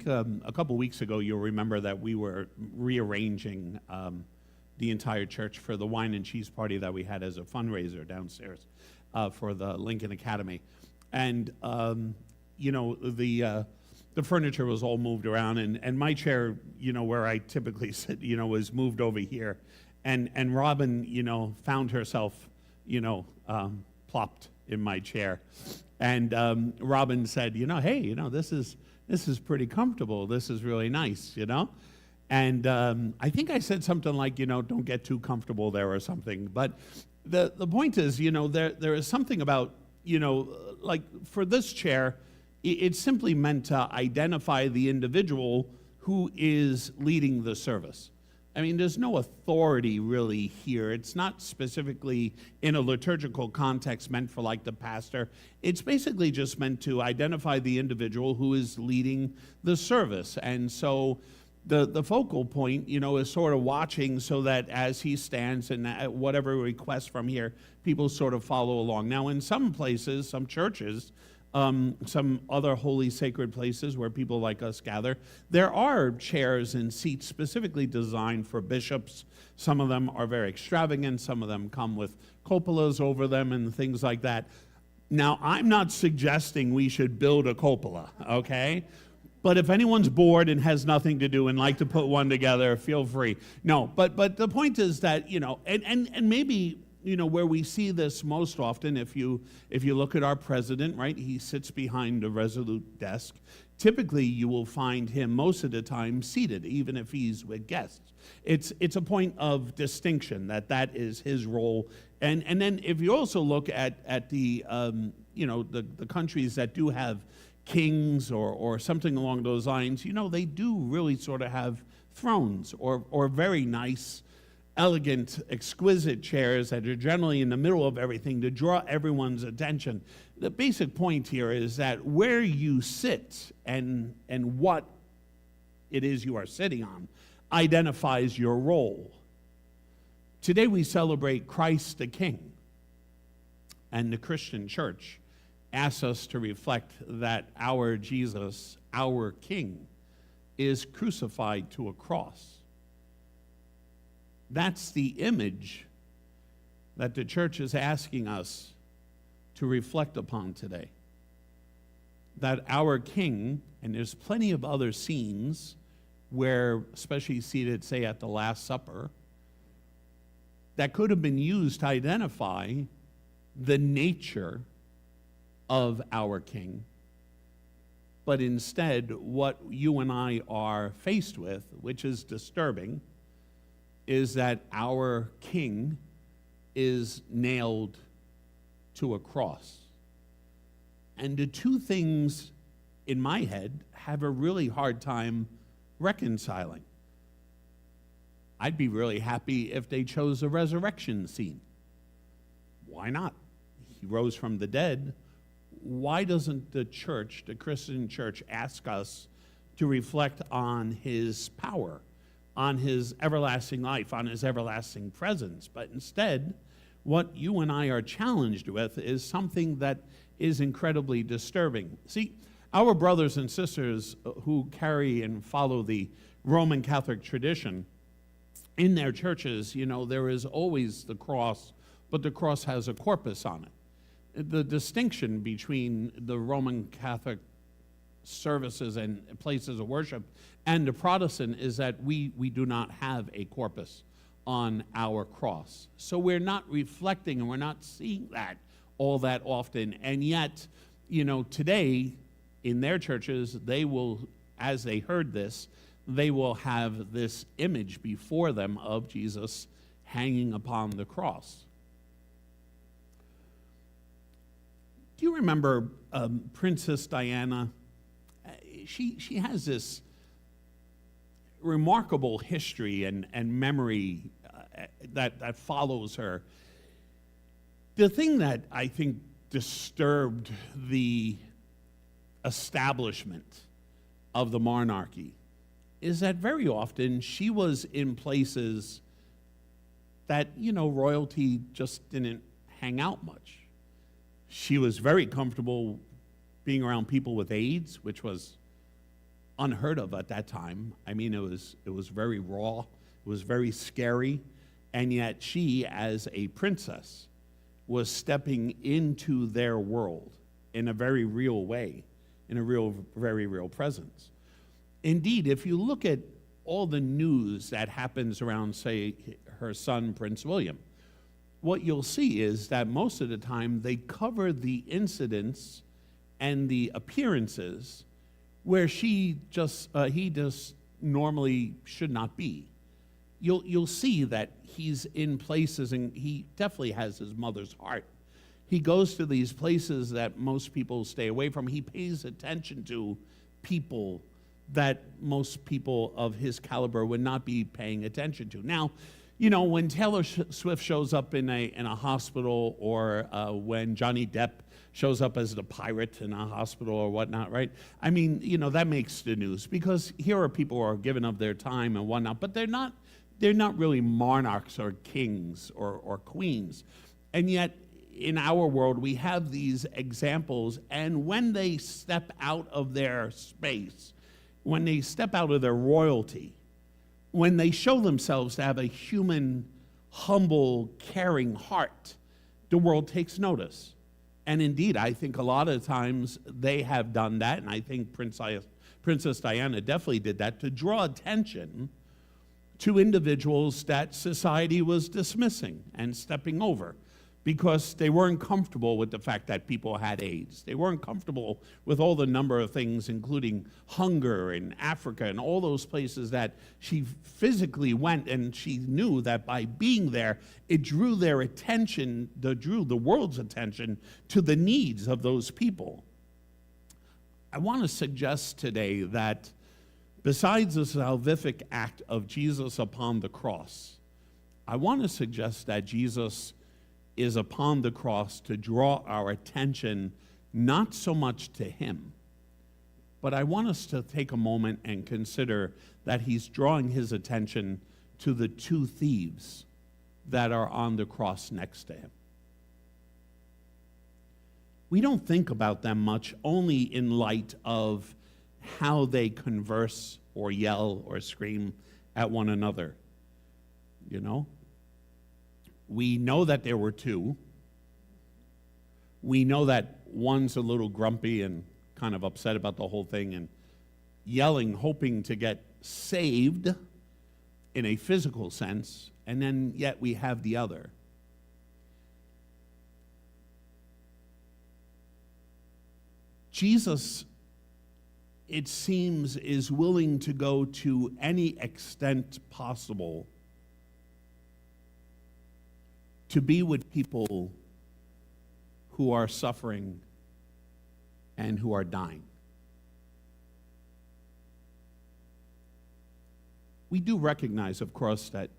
a couple weeks ago, you'll remember that we were rearranging the entire church for the wine and cheese party that we had as a fundraiser downstairs for the Lincoln Academy. And, the furniture was all moved around, and my chair, where I typically sit, was moved over here. And Robin, found herself, plopped in my chair. And Robin said, hey, this is pretty comfortable. This is really nice, And I think I said something like, don't get too comfortable there or something. But the point is, there is something about, like for this chair, it's simply meant to identify the individual who is leading the service. I mean, there's no authority really here. It's not specifically in a liturgical context meant for like the pastor. It's basically just meant to identify the individual who is leading the service. And so the focal point, is sort of watching so that as he stands and whatever requests from here, people sort of follow along. Now, in some places, some churches, some other holy sacred places where people like us gather, there are chairs and seats specifically designed for bishops. Some of them are very extravagant. Some of them come with cupolas over them and things like that. Now, I'm not suggesting we should build a cupola, okay? But if anyone's bored and has nothing to do and like to put one together, feel free. No, but the point is that, and maybe, where we see this most often, if you look at our president, right, he sits behind a resolute desk. Typically, you will find him most of the time seated, even if he's with guests. It's a point of distinction that is his role. And then if you also look at the the countries that do have kings or something along those lines, they do really sort of have thrones or very nice, elegant, exquisite chairs that are generally in the middle of everything to draw everyone's attention. The basic point here is that where you sit and what it is you are sitting on identifies your role. Today we celebrate Christ the King, and the Christian church asks us to reflect that our Jesus, our King, is crucified to a cross. That's the image that the church is asking us to reflect upon today. That our King, and there's plenty of other scenes where, especially seated, say, at the Last Supper, that could have been used to identify the nature of our King. But instead, what you and I are faced with, which is disturbing, is that our King is nailed to a cross. And the two things in my head have a really hard time reconciling. I'd be really happy if they chose a resurrection scene. Why not? He rose from the dead. Why doesn't the church, the Christian church, ask us to reflect on his power, on his everlasting life, on his everlasting presence? But instead, what you and I are challenged with is something that is incredibly disturbing. See, our brothers and sisters who carry and follow the Roman Catholic tradition, in their churches, there is always the cross, but the cross has a corpus on it. The distinction between the Roman Catholic services and places of worship and the Protestant is that we do not have a corpus on our cross. So we're not reflecting and we're not seeing that all that often. And yet, today in their churches, they will, as they heard this, they will have this image before them of Jesus hanging upon the cross. Do you remember Princess Diana? She has this remarkable history and memory that follows her. The thing that I think disturbed the establishment of the monarchy is that very often she was in places that, royalty just didn't hang out much. She was very comfortable being around people with AIDS, which was unheard of at that time. I mean, it was very raw, it was very scary, and yet she, as a princess, was stepping into their world in a very real way, in a very real presence. Indeed, if you look at all the news that happens around, say, her son, Prince William, what you'll see is that most of the time they cover the incidents and the appearances where he just normally should not be. You'll see that he's in places, and he definitely has his mother's heart. He goes to these places that most people stay away from. He pays attention to people that most people of his caliber would not be paying attention to. Now, you know, when Taylor Swift shows up in a hospital, or when Johnny Depp shows up as the pirate in a hospital or whatnot, right? I mean, you know, that makes the news, because here are people who are giving up their time and whatnot, but they're not really monarchs or kings or queens. And yet, in our world, we have these examples, and when they step out of their space, when they step out of their royalty, when they show themselves to have a human, humble, caring heart, the world takes notice. And indeed, I think a lot of times they have done that, and I think Princess Diana definitely did that, to draw attention to individuals that society was dismissing and stepping over, because they weren't comfortable with the fact that people had AIDS. They weren't comfortable with all the number of things, including hunger in Africa and all those places that she physically went, and she knew that by being there, it drew their attention, drew the world's attention to the needs of those people. I want to suggest today that besides the salvific act of Jesus upon the cross, I want to suggest that Jesus is upon the cross to draw our attention not so much to him, but I want us to take a moment and consider that he's drawing his attention to the two thieves that are on the cross next to him. We don't think about them much, only in light of how they converse or yell or scream at one another, you know? We know that there were two. We know that one's a little grumpy and kind of upset about the whole thing and yelling, hoping to get saved in a physical sense, and then yet we have the other. Jesus, it seems, is willing to go to any extent possible to be with people who are suffering and who are dying. We do recognize, of course, that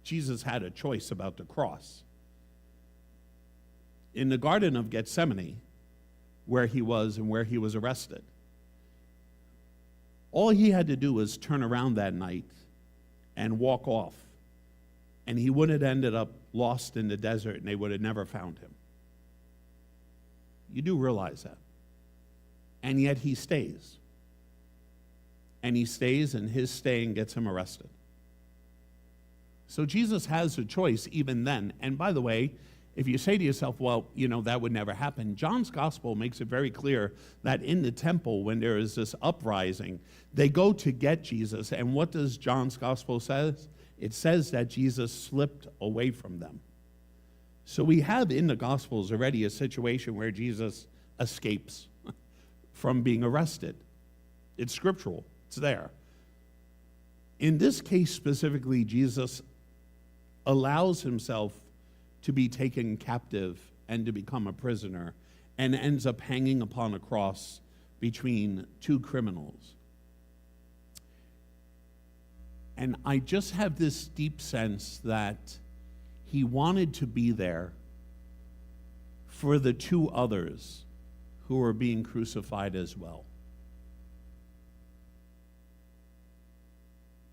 Jesus had a choice about the cross. In the Garden of Gethsemane, where he was and where he was arrested, all he had to do was turn around that night and walk off, and he would have ended up lost in the desert, and they would have never found him. You do realize that. And yet he stays. And he stays, and his staying gets him arrested. So Jesus has a choice even then. And by the way, if you say to yourself, well, you know, that would never happen, John's gospel makes it very clear that in the temple, when there is this uprising, they go to get Jesus. And what does John's gospel say? It says that Jesus slipped away from them. So we have in the Gospels already a situation where Jesus escapes from being arrested. It's scriptural. It's there. In this case specifically, Jesus allows himself to be taken captive and to become a prisoner, and ends up hanging upon a cross between two criminals. And I just have this deep sense that he wanted to be there for the two others who were being crucified as well.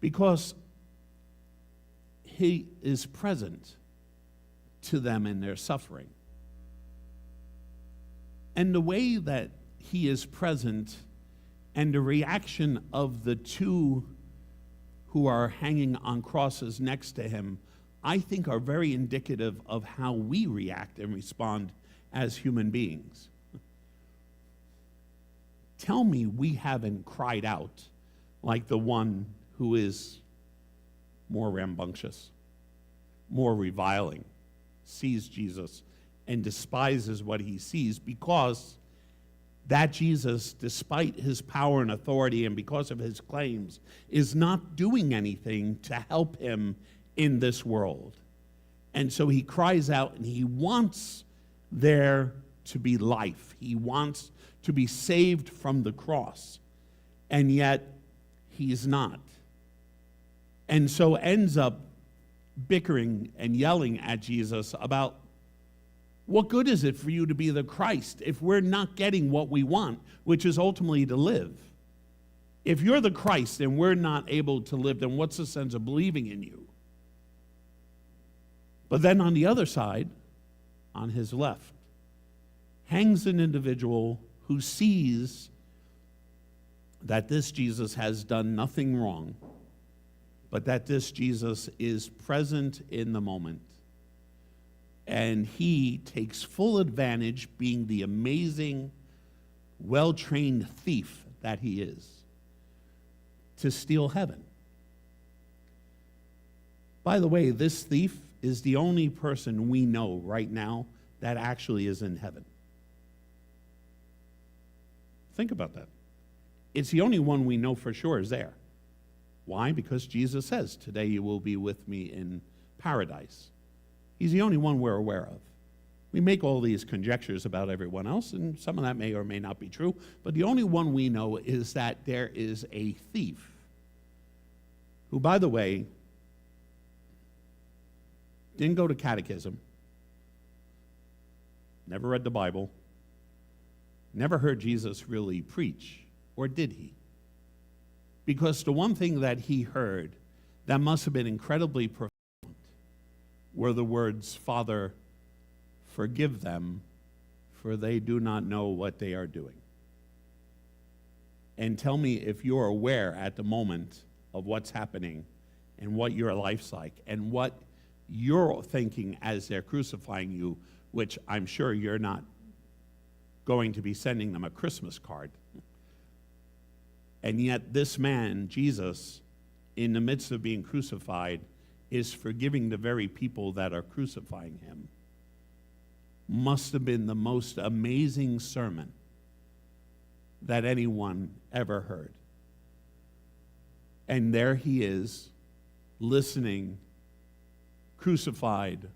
Because he is present to them in their suffering. And the way that he is present And the reaction of the two who are hanging on crosses next to him, I think, are very indicative of how we react and respond as human beings. Tell me we haven't cried out like the one who is more rambunctious, more reviling, sees Jesus and despises what he sees, because that Jesus, despite his power and authority and because of his claims, is not doing anything to help him in this world. And so he cries out, and he wants there to be life. He wants to be saved from the cross, and yet he's not. And so ends up bickering and yelling at Jesus about, what good is it for you to be the Christ if we're not getting what we want, which is ultimately to live? If you're the Christ and we're not able to live, then what's the sense of believing in you? But then on the other side, on his left, hangs an individual who sees that this Jesus has done nothing wrong, but that this Jesus is present in the moment. And he takes full advantage, being the amazing, well-trained thief that he is, to steal heaven. By the way, this thief is the only person we know right now that actually is in heaven. Think about that. It's the only one we know for sure is there. Why? Because Jesus says, today you will be with me in paradise. He's the only one we're aware of. We make all these conjectures about everyone else, and some of that may or may not be true, but the only one we know is that there is a thief who, by the way, didn't go to catechism, never read the Bible, never heard Jesus really preach, or did he? Because the one thing that he heard that must have been incredibly profound were the words, Father, forgive them, for they do not know what they are doing. And tell me if you're aware at the moment of what's happening and what your life's like and what you're thinking as they're crucifying you, which I'm sure you're not going to be sending them a Christmas card. And yet this man, Jesus, in the midst of being crucified, is forgiving the very people that are crucifying him. Must have been the most amazing sermon that anyone ever heard. And there he is, listening, crucified,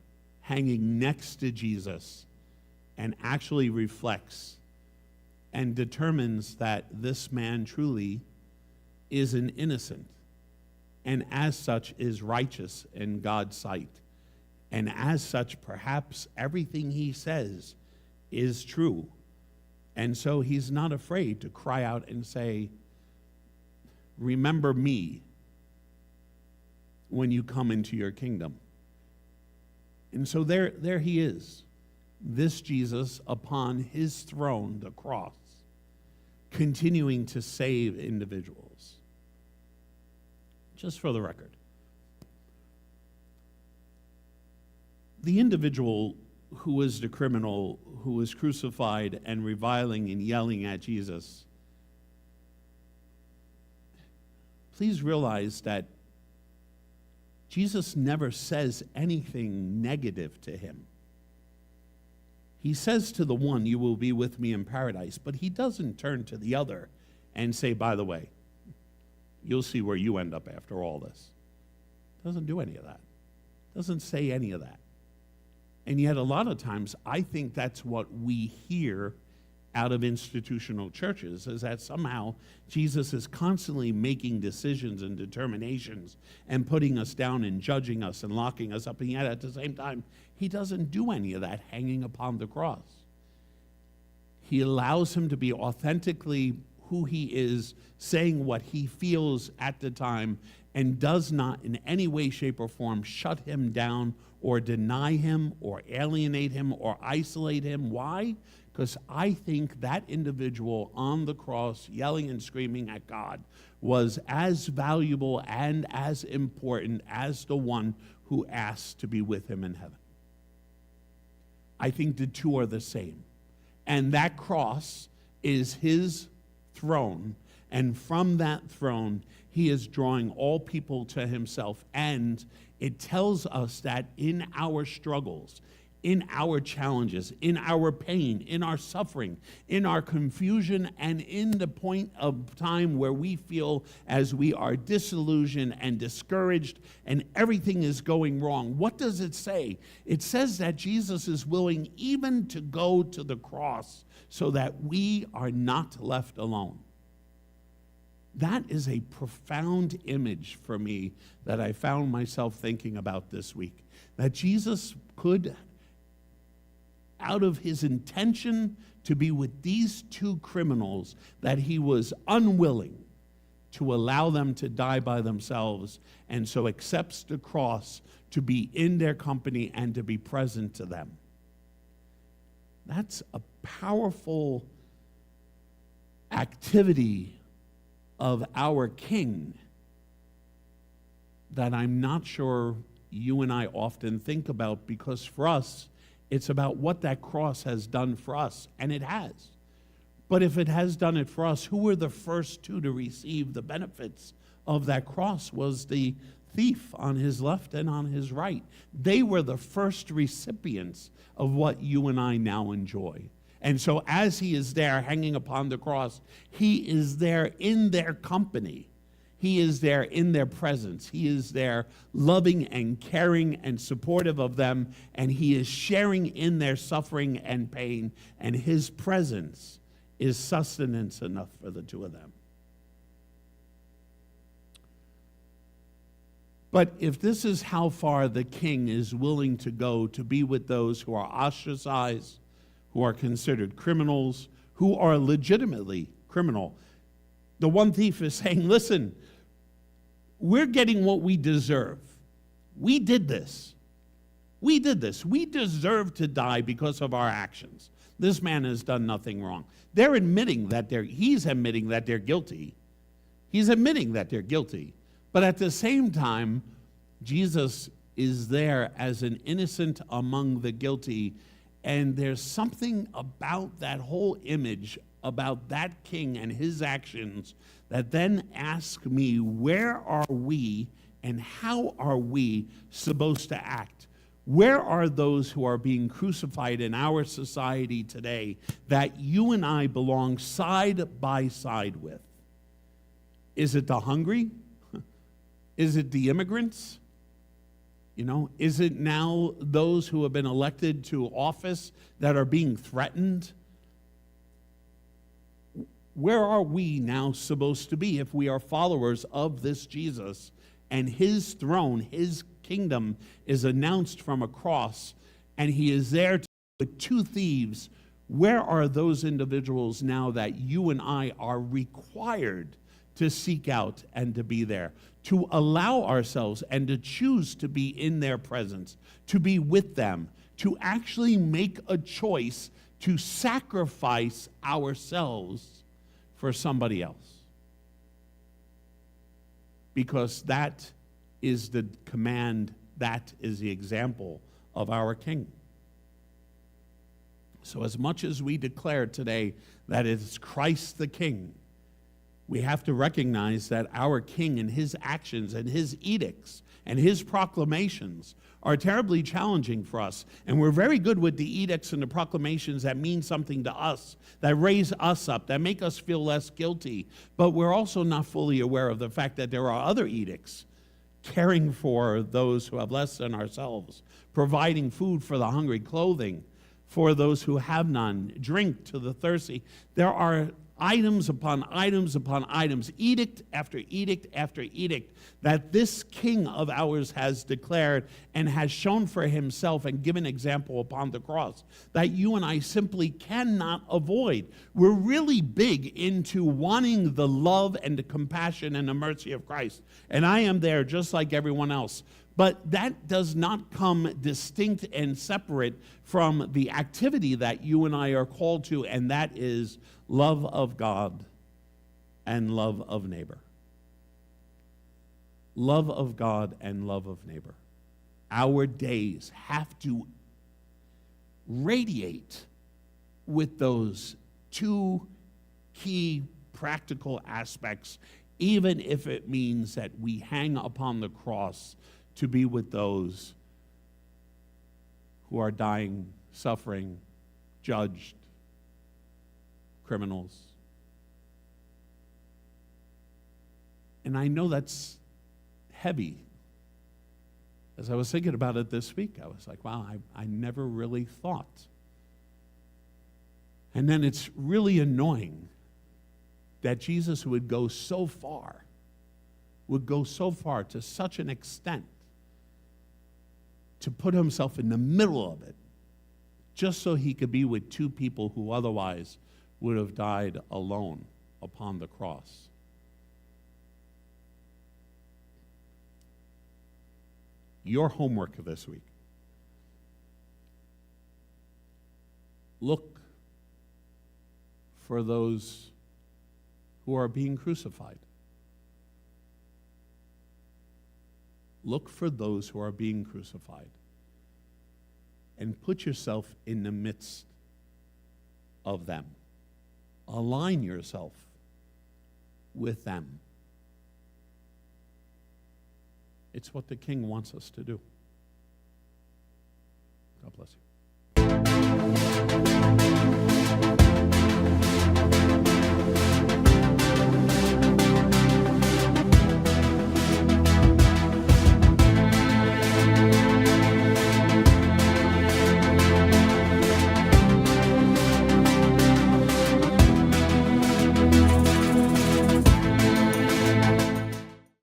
hanging next to Jesus, and actually reflects and determines that this man truly is an innocent, and as such is righteous in God's sight. And as such, perhaps everything he says is true. And so he's not afraid to cry out and say, remember me when you come into your kingdom. And so there he is, this Jesus upon his throne, the cross, continuing to save individuals. Just for the record, the individual who was the criminal, who was crucified and reviling and yelling at Jesus, please realize that Jesus never says anything negative to him. He says to the one, you will be with me in paradise, but he doesn't turn to the other and say, by the way, you'll see where you end up after all this. Doesn't do any of that. Doesn't say any of that. And yet a lot of times I think that's what we hear out of institutional churches, is that somehow Jesus is constantly making decisions and determinations and putting us down and judging us and locking us up, and yet at the same time he doesn't do any of that hanging upon the cross. He allows him to be authentically who he is, saying what he feels at the time, and does not in any way, shape, or form shut him down or deny him or alienate him or isolate him. Why? because I think that individual on the cross yelling and screaming at God was as valuable and as important as the one who asked to be with him in heaven. I think the two are the same. And that cross is his throne, and from that throne, he is drawing all people to himself. And it tells us that in our struggles, in our challenges, in our pain, in our suffering, in our confusion, and in the point of time where we feel as we are disillusioned and discouraged and everything is going wrong, what does it say? It says that Jesus is willing even to go to the cross so that we are not left alone. That is a profound image for me that I found myself thinking about this week. That Jesus could, out of his intention to be with these two criminals, that he was unwilling to allow them to die by themselves, and so accepts the cross to be in their company and to be present to them. That's a powerful activity of our King that I'm not sure you and I often think about, because for us, it's about what that cross has done for us, and it has. But if it has done it for us, who were the first two to receive the benefits of that cross? Was the thief on his left and on his right. They were the first recipients of what you and I now enjoy. And so as he is there hanging upon the cross, he is there in their company. He is there in their presence. He is there loving and caring and supportive of them, and he is sharing in their suffering and pain, and his presence is sustenance enough for the two of them. But if this is how far the King is willing to go to be with those who are ostracized, who are considered criminals, who are legitimately criminal, the one thief is saying, listen, we're getting what we deserve. We did this. We did this. We deserve to die because of our actions. This man has done nothing wrong. They're admitting that he's admitting that they're guilty. He's admitting that they're guilty. But at the same time, Jesus is there as an innocent among the guilty, and there's something about that whole image, about that king and his actions, that then ask me, where are we and how are we supposed to act? Where are those who are being crucified in our society today that you and I belong side by side with? Is it the hungry? Is it the immigrants? Is it now those who have been elected to office that are being threatened? Where are we now supposed to be if we are followers of this Jesus and his throne, his kingdom is announced from a cross, and he is there with two thieves? Where are those individuals now that you and I are required to seek out and to be there, to allow ourselves and to choose to be in their presence, to be with them, to actually make a choice to sacrifice ourselves for somebody else? Because that is the command, that is the example of our King. So as much as we declare today that it is Christ the King, we have to recognize that our King and his actions and his edicts and his proclamations are terribly challenging for us. And we're very good with the edicts and the proclamations that mean something to us, that raise us up, that make us feel less guilty. But we're also not fully aware of the fact that there are other edicts, caring for those who have less than ourselves, providing food for the hungry, clothing for those who have none, drink to the thirsty. There are items upon items upon items, edict after edict after edict, that this King of ours has declared and has shown for himself and given example upon the cross, that you and I simply cannot avoid. We're really big into wanting the love and the compassion and the mercy of Christ, and I am there just like everyone else. But that does not come distinct and separate from the activity that you and I are called to, and that is love of God and love of neighbor. Love of God and love of neighbor. Our days have to radiate with those two key practical aspects, even if it means that we hang upon the cross to be with those who are dying, suffering, judged, criminals. And I know that's heavy. As I was thinking about it this week, I was like, wow, I never really thought. And then it's really annoying that Jesus would go so far to such an extent to put himself in the middle of it, just so he could be with two people who otherwise would have died alone upon the cross. Your homework this week. Look for those who are being crucified. Look for those who are being crucified. And put yourself in the midst of them. Align yourself with them. It's what the King wants us to do. God bless you.